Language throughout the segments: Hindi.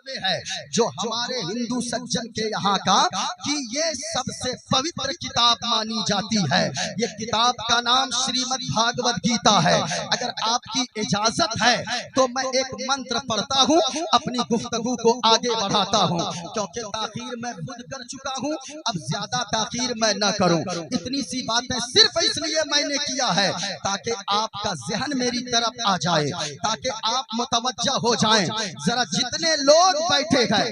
में है जो हमारे हिंदू सज्जन के यहाँ का कि ये सबसे पवित्र किताब मानी जाती है। ये किताब का नाम श्रीमद् भागवत गीता है। अगर आपकी इजाजत है तो मैं एक मंत्र पढ़ता हूँ, अपनी गुफ्तगू को आगे बढ़ाता हूँ, क्योंकि ताखीर मैं खुद कर चुका हूँ, अब ज्यादा ताखीर मैं न करूँ। इतनी सी बातें सिर्फ इसलिए मैंने किया है ताकि आपका जहन मेरी तरफ आ जाए, ताकि आप मुतवज्जा हो जाएं। जरा जितने लोग बैठे हैं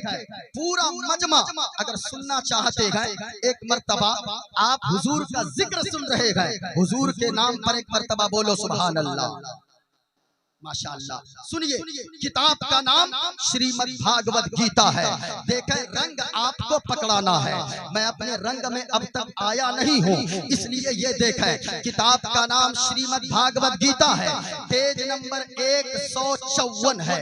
पूरा मजमा अगर सुनना चाहते हैं, एक मर्तबा आप हुजूर का जिक्र सुन रहे हैं, हुजूर के नाम पर एक मर्तबा बोलो सुभान अल्लाह, माशाअल्लाह। सुनिए, किताब का नाम श्रीमद् भागवत गीता है। देखें, रंग आपको पकड़ाना है, मैं अपने रंग में अब तक आया नहीं हूँ, इसलिए ये देखें, किताब का नाम श्रीमद् भागवत गीता है, पेज नंबर 154 है।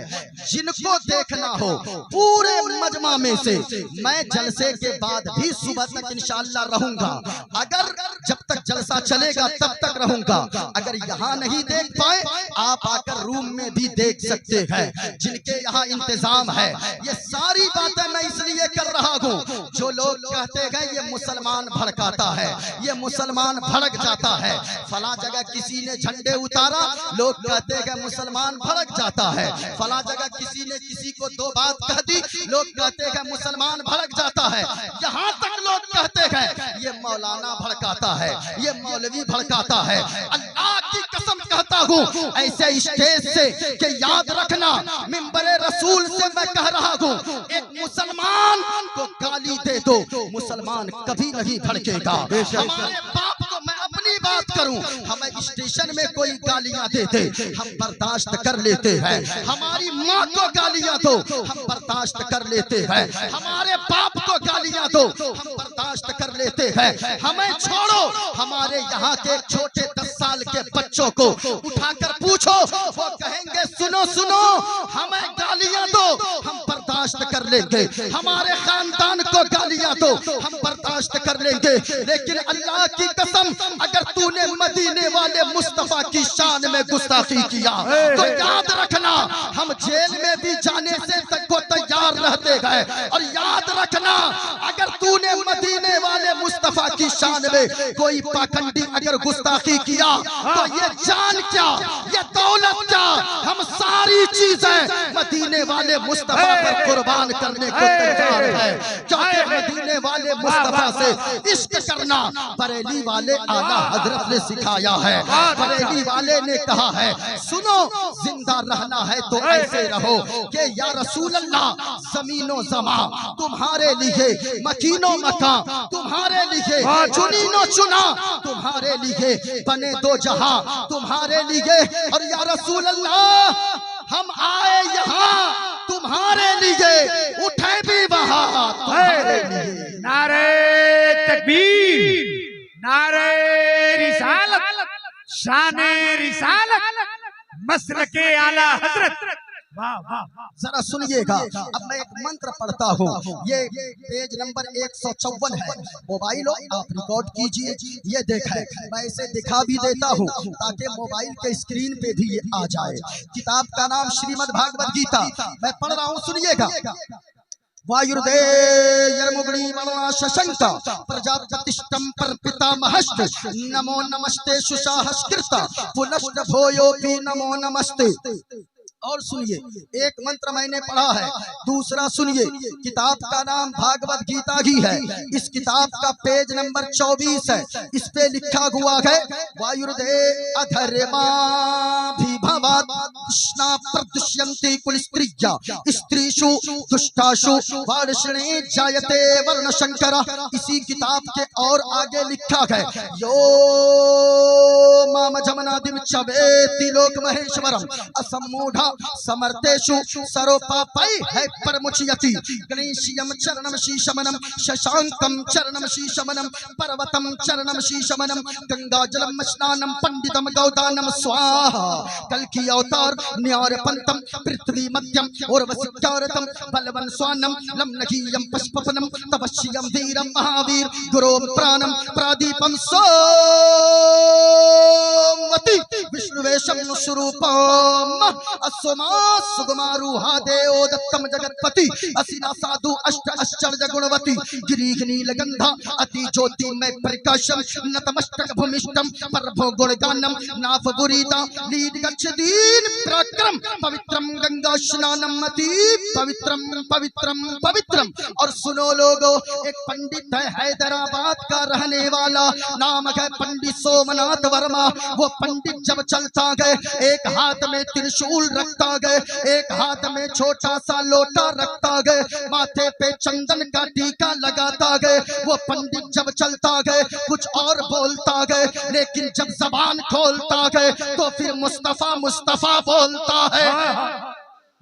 जिनको देखना हो पूरे मजमा में से, मैं जलसे के बाद भी सुबह तक इंशाअल्लाह रहूंगा, अगर जब तक जलसा चलेगा तब तक रहूंगा। अगर यहाँ नहीं देख पाए, आप आकर रूम में भी देख सकते हैं, जिनके यहाँ इंतजाम है। ये सारी बातें मैं इसलिए कर रहा हूँ, जो लोग कहते हैं ये मुसलमान भड़काता है, ये मुसलमान भड़क जाता है, फला जगह किसी ने झंडे उतारा, लोग कहते हैं मुसलमान भड़क जाता है, फला जगह किसी ने किसी को दो बात कह दी, लोग कहते हैं मुसलमान भड़क जाता है। यहाँ तक लोग कहते हैं ये मौलाना भड़काता है, ये मौलवी भड़काता है। अल्लाह की कसम कहता हूँ, ऐसे स्टेज से कि याद रखना, मिंबरे रसूल से मैं कह रहा हूँ, एक मुसलमान को गाली दे दो, मुसलमान कभी नहीं भड़केगा। हमारे बाप को मैं अपनी बात करूं, हमें स्टेशन में कोई गालियां दे दे, हम बर्दाश्त कर लेते हैं। हमारी माँ को गालियां दो, हम बर्दाश्त कर लेते हैं। हमारे बाप को गालियां दो, हम बर्दाश्त कर लेते हैं। हमें छोड़ो, हमारे यहाँ के छोटे 10 साल के बच्चों को उठाकर पूछो, वो कहेंगे सुनो सुनो, हमें गालियां दो, हम बर्दाश्त कर लेंगे। हमारे खानदान को गालियां दो, हम बर्दाश्त कर लेंगे। लेकिन अल्लाह की कसम, अगर तूने मदीने वाले मुस्तफा की शान में गुस्ताखी किया तो याद रखना, हम जेल में भी जाने से तक को तैयार रहते हैं। और याद रखना, अगर तूने मदीने वाले मुस्तफा की शान में कोई पाखंडी अगर गुस्ताखी किया तो ये जान क्या, ये दौलत क्या, हम सारी चीजें मदीने वाले मुस्तफा पर कुर्बान करने को तैयार है। क्योंकि मदीने वाले मुस्तफा से इश्क करना बरेली वाले आला हजरत ने सिखाया है। बरेली वाले ने कहा है, सुनो, जिंदा रहना है तो ऐसे रहो कि या रसूल अल्लाह, जमीनो जमा तुम्हारे लिए, मकीनो मका तुम्हारे लिए, चुनीनो चुना तुम्हारे लिए, बने दो जहां तुम्हारे लिए। और या रसूल अल्लाह, हम आए यहाँ तुम्हारे लिए, उठे भी वहां तुम्हारे लिए। नारे तकबीर, नारे रिसालत, शाने रिसालत, मसलके आला हजरत। वाह वाह, जरा सुनिएगा, अब मैं एक मंत्र पढ़ता हूँ, ये पेज नंबर 154 है। मोबाइल आप रिकॉर्ड कीजिए, ये देखें, मैं इसे दिखा भी देता हूँ ताकि मोबाइल के स्क्रीन पे भी ये आ जाए। किताब का नाम श्रीमद् भागवत गीता, मैं पढ़ रहा हूँ, सुनिएगा। प्रजापतिष्टम पर पितामहश्च, नमो नमस्ते सुशाहस्कृता पुनश्च भोयोपि नमो नमस्ते। और सुनिए, एक मंत्र मैंने पढ़ा है, दूसरा सुनिए। किताब का नाम भागवत गीता ही है। इस किताब का पेज नंबर 24 है। इस पे लिखा हुआ है, वायुर्दे अधर्माभिभवात् कृष्णा प्रदुष्यन्ति कुलस्त्रिया स्त्रीषु दुष्टाषु वार्ष्णे जायते वर्णशंकर। इसी किताब के और आगे लिखा है, यो माम जमनादिम चवेति लोक महेश्वरम असम्मूढ़ा समर्थेषु सरोपापै है परमुच्यति। गणेशियम चरणम शीशमनम, शशांकम चरणम शीशमनम, पर्वतम चरणम शीशमनम, गंगाजलम स्नानम, पंडितम गौदानम स्वाहा। कल की अवतार न्यार पंतम, पृथ्वी मध्यम और वसिकारतम, बलवन स्वानम, लमनगीयम पुष्पपनम, तपस्यम धीरम महावीर, गुरोम प्राणम, प्रादीपम सोम सोमवती विष्णुवेशम स्वरूपम असोमा सुगमारूहा देव दत्तम जगतपति असिना साधु अष्ट आश्चर्य गुणवती गिरीह नीलगंधा अति ज्योति में प्रकाशम नतमस्तक भूमिष्ठम परभो गुणगानम नाभ गुरीता लीड गच्छदीन प्रक्रम पवित्रम गंगा स्नानम अति पवित्रम पवित्रम पवित्रम। और सुनो लोगो, एक पंडित है हैदराबाद का रहने वाला, नाम है पंडित सोमनाथ वर्मा। वो पंडित जब चलता गए, एक हाथ में त्रिशूल रखता गए, एक हाथ में छोटा सा लोटा रखता गए, माथे पे चंदन का टीका लगाता गए। वो पंडित जब चलता गए कुछ और बोलता गए, लेकिन जब जबान खोलता गए तो फिर मुस्तफा मुस्तफा बोलता है।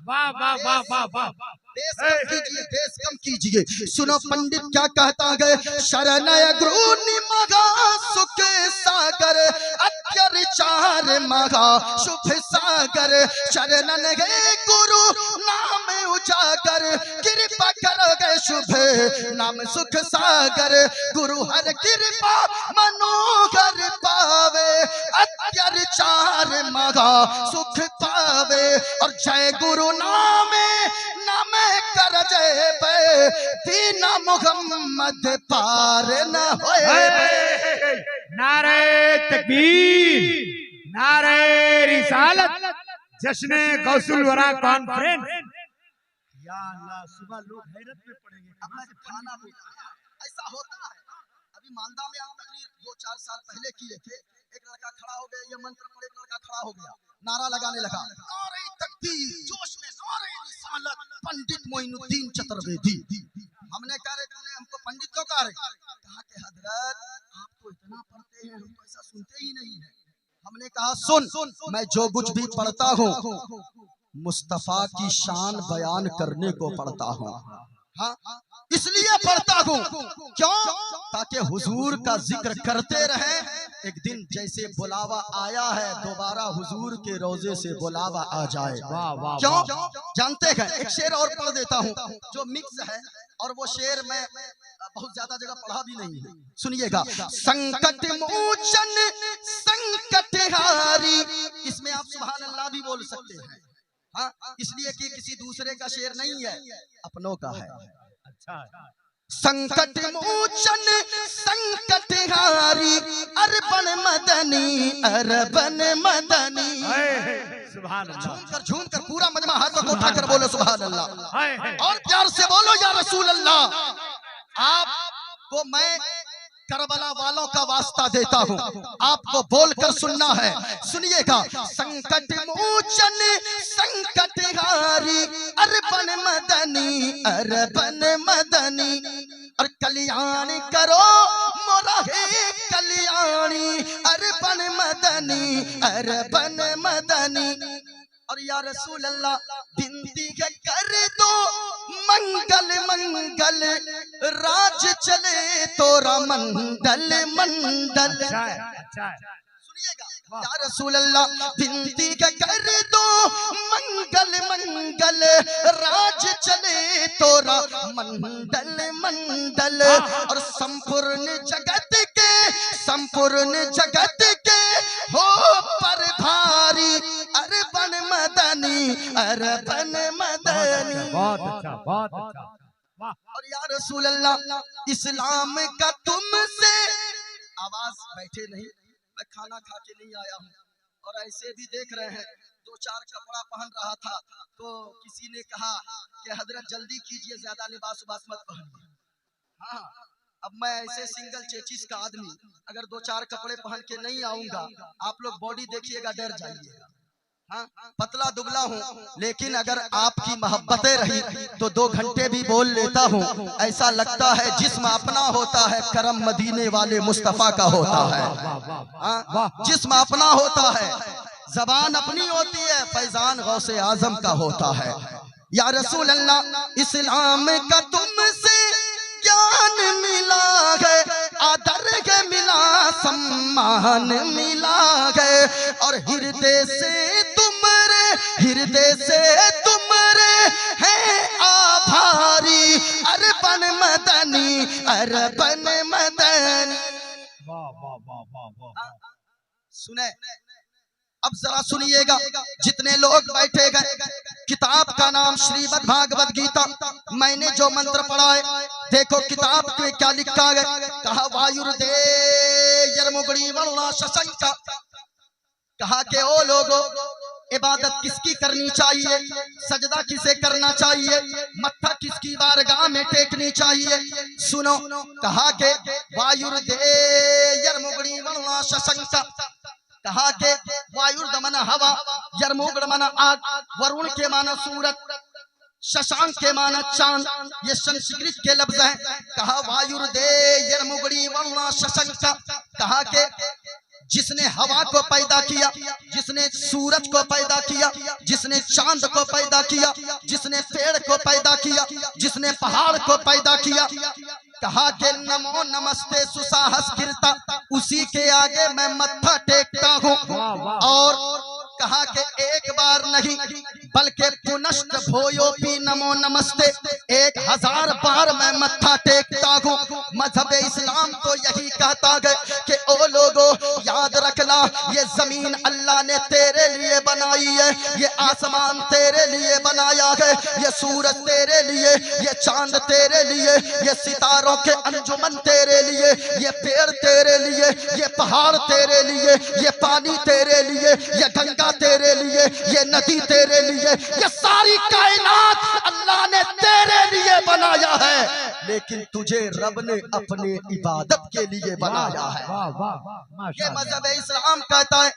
वाह वाह वाह वाह वाह। देश कम कीजिए। सुनो पंडित क्या कहता है, शरणय गुरु निमगा सुख सागर अत्याचार मगा शुभ सागर। शरणन गए गुरु नाम उजागर, कृपा करोगे शुभ नाम सुख सागर। गुरु हर कृपा मनोहर पावे, अत्याचार मगा सुख पावे। और जय गुरु नामे नाम कर जय पे दीना मुहम्मद पार न होए। नारे तकबीर, नारे रिसालत, जश्न गौसुल वरा कॉन्फ्रेंस। या अल्लाह, सुबह लोग हैरत में पड़ेंगे। खाना ऐसा होता है। अभी मालदा में हम तकरीर 2-4 साल पहले किए थे। एक लड़का खड़ा हो गया, ये मंत्र पढ़े, एक लड़का खड़ा हो गया, नारा लगाने लगा, नारे तकबीर, जोश में नारे रिसालत, पंडित मोइनुद्दीन चतुर्वेदी। हमने कहा रे तुमने हमको पंडित क्यों कहा रे? कहा कि हजरत आप तो इतना पढ़ते हैं, हम तो ऐसा सुनते ही नहीं है। हमने कहा सुन, मैं जो कुछ भी पढ़ता हूँ मुस्तफा की शान बयान करने को पढ़ता हूँ। हाँ, इसलिए पढ़ता हूँ। क्यों? ताकि हुजूर का जिक्र करते रहे। एक दिन जैसे बुलावा आया है, दोबारा हुजूर के रोजे से बुलावा आ जाए। क्यों? जानते हैं, एक शेर और पढ़ देता हूँ जो मिक्स है, और वो शेर मैं बहुत ज्यादा जगह पढ़ा भी नहीं है। सुनिएगा। संकट मोचन संकट हारी, इसमें आप सुभान अल्लाह भी बोल सकते हैं। हाँ, इसलिए कि किसी दूसरे का शेर नहीं है, अपनों का है। अच्छा। संकट मोचन संकट हारी, अरबन मदनी अरबन मदनी। सुभान अल्लाह। झूम कर पूरा मजमा हाथों को उठाकर बोलो सुभान अल्लाह, और प्यार से बोलो या रसूल अल्लाह। आपको मैं करबला वालों का वास्ता देता हूँ, आपको बोलकर सुनना है। सुनिएगा। संकट मोचन संकट हारी, अरबन मदनी अरबन मदनी। और कल्याण करो मोरा हे कल्याणी, अरबन मदनी अरबन मदनी। और या रसूल अल्लाह बिनती कर दो मंगल मंगल, राज चले तोरा मंडल मंडल। सुनिएगा। या रसूल अल्लाह बिनती कर दो मंगल मंगल, राज चले तोरा मंडल मंडल। और संपूर्ण जगत के हो पर भारी, अरबन मदनी अरबन मदनी। बहुत अच्छा, बहुत अच्छा। और या रसूल अल्लाह इस्लाम का तुमसे आवाज बैठे नहीं, मैं खाना खा के नहीं आया हूँ, और ऐसे भी देख रहे हैं 2-4 कपड़ा पहन रहा था, तो किसी ने कहा कि हजरत जल्दी कीजिए, ज्यादा लिबास उबास मत पहनिए। हाँ, अब मैं ऐसे सिंगल चेचिस का आदमी अगर 2-4 कपड़े पहन के नहीं आऊंगा, आप लोग बॉडी देखिएगा डर जाइएगा। हाँ, पतला दुबला हूँ, लेकिन अगर आपकी मोहब्बतें रही तो 2 घंटे भी बोल लेता हूँ। ऐसा लगता है जिस्म अपना होता है, करम मदीने वाले मुस्तफा का होता है। हाँ, जिस्म अपना होता है, जबान अपनी होती है, फैजान गौसे आजम का होता है। या रसूल अल्लाह इस्लाम का तुमसे ज्ञान मिला है, आदर के मिला, सम्मान मिला है। और हृदय से तुमरे हैं आभारी, अरबन मदनी अरबन मदनी। वाह वाह वाह वाह वाह। सुने, अब जरा सुनिएगा, जितने लोग बैठे गए, किताब का नाम श्रीमद् भागवत गीता। मैंने जो मंत्र पढ़ा है, देखो किताब में क्या लिखा है। कहा वायुर्देयर्मुगड़ी वरुणा शशंका। कहा के ओ लोगो, इबादत किसकी करनी चाहिए, सजदा किसे करना चाहिए, मत्था किसकी बारगाह में टेकनी चाहिए। सुनो, कहा के वायुर्देयर्मुगड़ी वरुणा शशंका। कहा के वायुर्द मन हवा, यर्मुगड़ मन आग, वरुण के माना सूरज, शशांक के माना चांद, ये संस्कृत के लफ्ज हैं। कहा वायुर्देयर्मुगड़ी वरुणा शशंका। कहा के जिसने हवा को पैदा किया, जिसने सूरज को पैदा किया, जिसने चांद को पैदा किया, जिसने पेड़ को पैदा किया, जिसने पहाड़ को पैदा किया। कहा के नमो नमस्ते सुसाहस गिरता, उसी के आगे मैं मत्था टेकता हूँ। और कहा के एक बार नहीं बल्कि पुनश्च भोयोपि नमो नमस्ते, 1000 बार मैं मत्था टेकता हूँ। मजहब इस्लाम तो यही कहता है कि ओ लोगो याद रखना, ये जमीन अल्लाह ने तेरे लिए बनाई है, ये आसमान तेरे लिए बनाया है, ये सूरज तेरे लिए, ये चांद तेरे लिए, ये सितारों के अंजुमन तेरे लिए, ये पेड़ तेरे लिए, ये पहाड़ तेरे लिए, ये पानी तेरे लिए, ये गंगा तेरे लिए, ये नदी तेरे लिए, ये सारी कायनात अल्लाह ने तेरे लिए बनाया है। लेकिन तुझे रब ने अपने इबादत के लिए बनाया है। ये मजहब इस्लाम कहता है।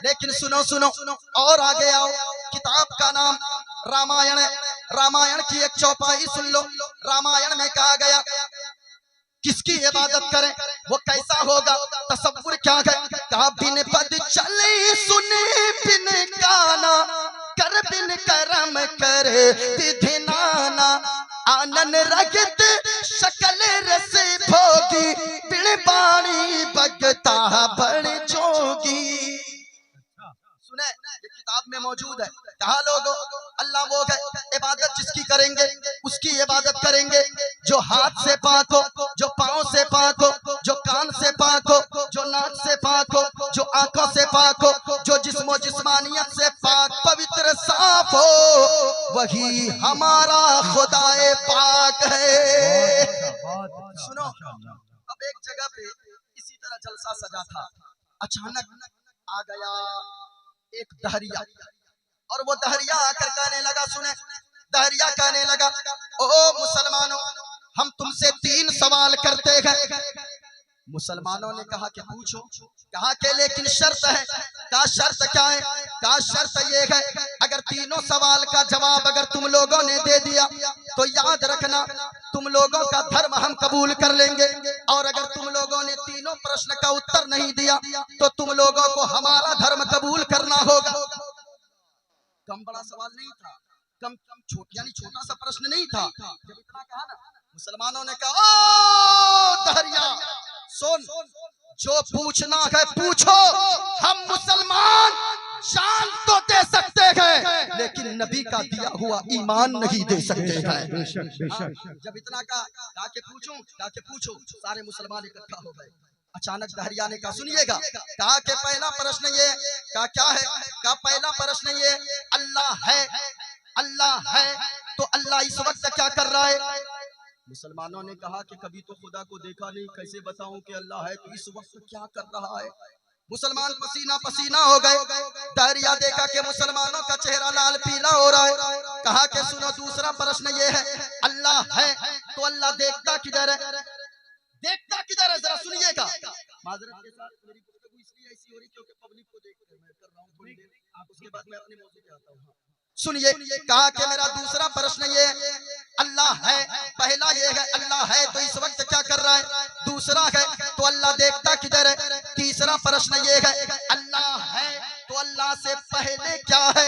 लेकिन सुनो सुनो और आगे आओ, किताब का नाम रामायण है। रामायण की एक चौपाई सुन लो। रामायण में कहा गया किसकी इबादत करें, वो कैसा होगा, तसव्वुर क्या है। कहा बिन पद चले सुने बिन गाना, कर बिन करम करे विधि नाना, आनन रगत शकल रस भोगी, बिन बाणी बगता बड़ जोगी। सुने, ये किताब में मौजूद है। कहा लोगों, अल्लाह वो है, इबादत जिसकी करेंगे उसकी इबादत करेंगे जो हाथ से पाक हो, जो पांव से पाक हो, जो कान से पाक हो, जो नाक से पाक हो, जो आंखों से पाक हो, जो जिस्मो जिस्मानियत से पाक पवित्र साफ हो, वही हमारा खुदाए पाक है। सुनो, अब एक जगह पे इसी तरह जलसा सजा था। अचानक आ गया एक दहरिया, और वो दहरिया आकर कहने लगा, सुने, दहरिया कहने लगा, ओ मुसलमानों, हम तुमसे 3 सवाल करते हैं। मुसलमानों ने कहा कि पूछो। कहा कि लेकिन शर्त है। कहा शर्त क्या है। कहा शर्त ये है, अगर तीनों सवाल का जवाब अगर तुम लोगों ने दे दिया तो याद रखना तुम लोगों का धर्म हम कबूल कर लेंगे, और अगर तुम लोगों ने तीनों प्रश्न का उत्तर नहीं दिया तो तुम लोगों को हमारा धर्म कबूल करना होगा। कम बड़ा सवाल नहीं था, कम यानी छोटा सा प्रश्न नहीं था। जब इतना कहा ना, मुसलमानों ने कहा ओ दहरिया सुन, जो पूछना है पूछो, हम मुसलमान जान तो दे सकते हैं लेकिन नबी का दिया हुआ ईमान नहीं दे सकते हैं। जब इतना कहा कि पूछो, सारे मुसलमान इकट्ठा हो गए। अचानक दहरिया ने कहा सुनिएगा, कहा कि पहला प्रश्न ये, कहा क्या है। कहा पहला प्रश्न ये, अल्लाह है, अल्लाह है तो अल्लाह इस वक्त क्या कर रहा है। मुसलमानों ने कहा कि कभी तो खुदा को देखा नहीं, कैसे बताऊं कि अल्लाह है तो इस वक्त क्या कर रहा है। मुसलमान पसीना पसीना हो गए। दहरिया देखा कि मुसलमानों का चेहरा लाल पीला हो रहा है। कहा कि सुनो, दूसरा प्रश्न ये है, अल्लाह है तो अल्लाह देखता किधर है, देखता किधर है, जरा सुनिएगा। माजरत के साथ मेरी गुफ्तगू इसलिए ऐसी हो रही क्योंकि पब्लिक को देख कर मैं कर रहा हूं थोड़ी देर, उसके बाद मैं अपने मौजू पे आता हूं। सुनिए, कहा कि मेरा दूसरा प्रश्न ये, अल्लाह है, पहला ये है अल्लाह है तो इस वक्त क्या कर रहा है, दूसरा है तो अल्लाह देखता किधर है, तीसरा प्रश्न ये है अल्लाह है तो अल्लाह से पहले क्या है।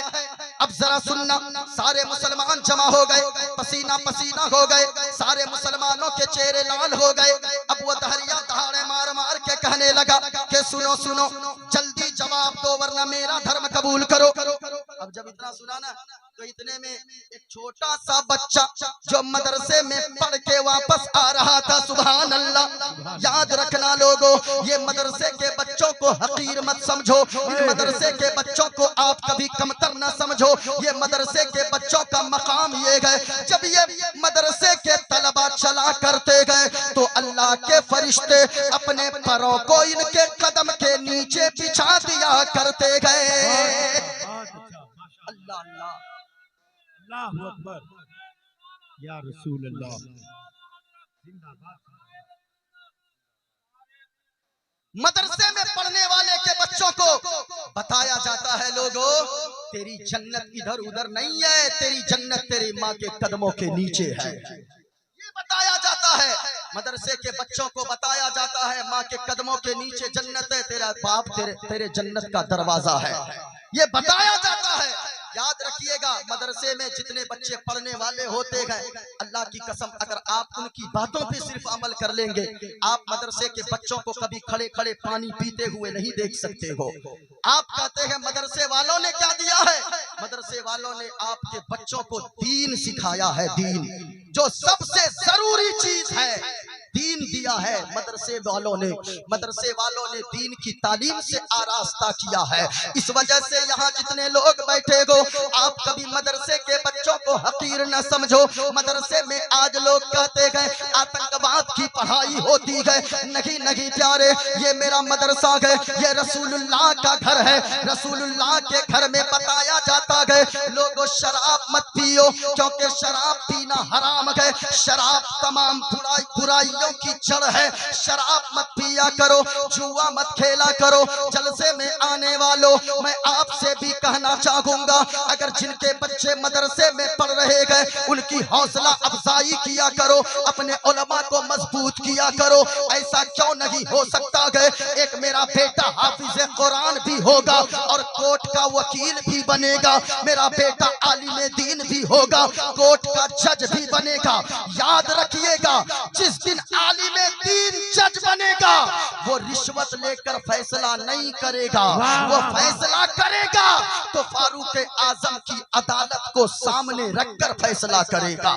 अब जरा सुनना, सारे मुसलमान जमा हो गए, पसीना पसीना हो गए, सारे मुसलमानों के चेहरे लाल हो गए। अब वो दहरिया दहाड़े मार मार के कहने लगा कि सुनो सुनो, जल्दी जवाब दो वरना मेरा धर्म कबूल करो। अब जब इतना सुना ना तो इतने में एक छोटा सा बच्चा जो मदरसे में पढ़ के वापस आ रहा था, सुभान अल्लाह, याद रखना लोगों, ये मदरसे के बच्चों को हकीर मत समझो, इन मदरसे के बच्चों को आप कभी कमतर न समझो। ये मदरसे के बच्चों का मकाम ये गए, जब ये मदरसे के तलबा चला करते गए तो अल्लाह के फरिश्ते अपने पैरों को इनके कदम के नीचे बिछा दिया करते गए। अल्लाह अल्लाह अल्लाहू अकबर या रसूल अल्लाह। जिंदाबाद। मदरसे में पढ़ने वाले के बच्चों को बताया जाता है लोगों, तेरी जन्नत इधर उधर नहीं है, तेरी जन्नत तेरी माँ के कदमों के नीचे है। ये बताया जाता है, मदरसे के बच्चों को बताया जाता है माँ के कदमों के नीचे जन्नत है, तेरा बाप तेरे जन्नत का दरवाजा है, ये बताया जाता है। याद रखिएगा, मदरसे में जितने बच्चे पढ़ने वाले होते हैं, अल्लाह की कसम अगर आप उनकी बातों पे सिर्फ अमल कर लेंगे, आप मदरसे के बच्चों को कभी खड़े खड़े पानी पीते हुए नहीं देख सकते हो। आप कहते हैं मदरसे वालों ने क्या दिया है? मदरसे वालों ने आपके बच्चों को दीन सिखाया है, दीन जो सबसे जरूरी चीज है, दीन दिया है मदरसे वालों ने। मदरसे वालों ने दीन की तालीम से आरास्ता किया है। इस वजह से यहाँ जितने लोग बैठे हो, आप कभी मदरसे के बच्चों को हकीर न समझो। मदरसे में आज लोग कहते हैं आतंकवाद की पढ़ाई होती है, नहीं नहीं प्यारे, ये मेरा मदरसा है, ये रसूलुल्लाह का घर है। रसूलुल्लाह के घर में बताया जाता है लोगों शराब मत पियो, क्योंकि शराब पीना हराम है, शराब तमाम बुराइयों की जड़ है, शराब मत पिया करो, जुआ मत खेला करो। जलसे में आने वालों, मैं आपसे भी कहना चाहूंगा, अगर जिनके बच्चे मदरसे में पढ़ रहे हैं उनकी हौसला अफजाई किया करो, अपने उलमा को मजबूत किया करो। ऐसा क्यों नहीं हो सकता है, एक मेरा बेटा हाफिज कुरान भी होगा और कोर्ट का वकील भी बनेगा, मेरा बेटा आलिम दीन भी होगा, कोर्ट का जज भी बनेगा। याद रखिएगा, जिस दिन आलिम दीन जज बनेगा वो रिश्वत लेकर फैसला नहीं करेगा, वो फैसला करेगा तो फारूक आजम की अदालत को सामने रखकर फैसला करेगा।